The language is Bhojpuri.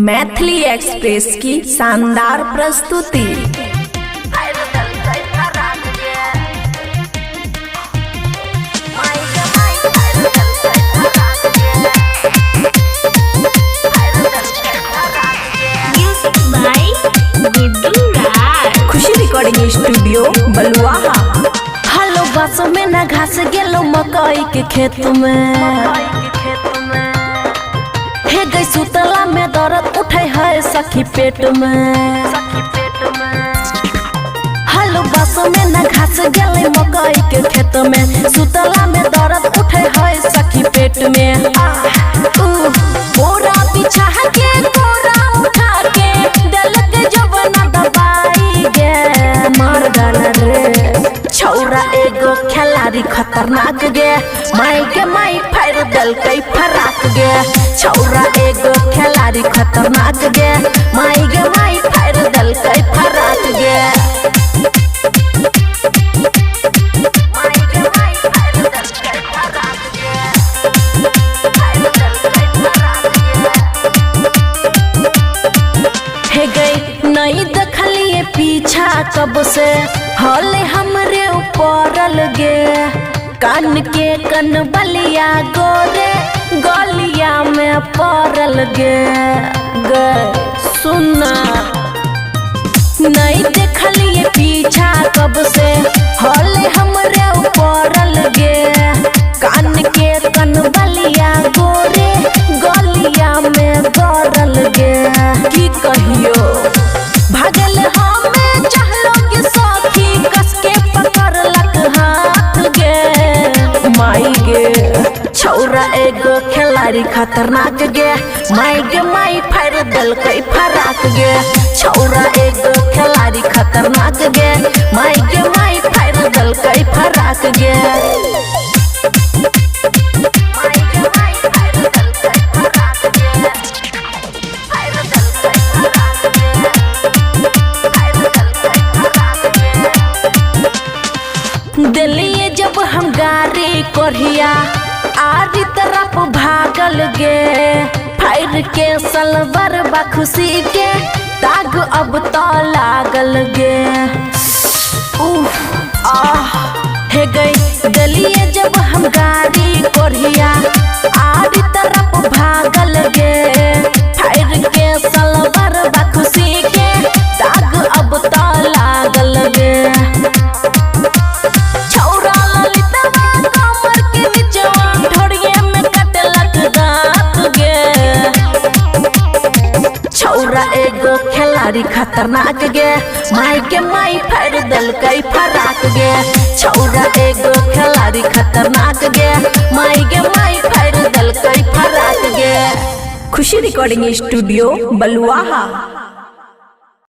मैथिली एक्सप्रेस की शानदार प्रस्तुति। खुशी रिकॉर्डिंग स्टूडियो बलुआहा। हलो बस में न घास गेलो मकई के खेत में हे गई सुतला में दर्द उठे है सखी पेट में। हलो बस में न घास गेले मकई के खेत में सुतला में दर्द उठे है सखी पेट में। बोरा बिछा के बोरा उठा के दल के जबना दबाई गे मार गाना रे छौरा एगो खिलाड़ी खतरनाक गे माई के माई फायर दल कई फराक गे। छौरा एगो खिलाड़ी खतरनाक गे माई गे माई फायर दल कई फराक गे। हे गई नहीं देखलिए पीछा कब से हले हमरे ऊपर गे कान के कन बलिया गोरे गलिया में पड़ल गे सुना नहीं देखलिए पीछा कब से हले हमरे ऊपर गे कान के कन बलिया गोरे गलिया में पड़ल गे की कहियो भागल हमें चाहलो के सखी कस के पकड़लक हाथ गे माई गे छौरा एगो खिलाड़ी खतरनाक गे माई गे माई फायर दल कई फराक गे। छौरा एगो खिलाड़ी खतरनाक गे माई गे माई फायर दल कई फराक गे। दिलिए जब हम गाड़ी कोरिया आरी तरफ भागल गे फायर के सलवर बखुशी के दाग अब तो लागल गे हे गई दिलिए जब हम गाड़ी कोरिया आरी तरफ भागल गे फायर के सलवर बखुशी के दाग अब तो लागल गे। छौरा एगो खिलाड़ी खतरनाक गे माई के माई फायर दल कई फराक गे। छौरा एगो खिलाड़ी खतरनाक गे माई के माई फायर दल कई फराक गे। खुशी रिकॉर्डिंग स्टूडियो बलुआहा।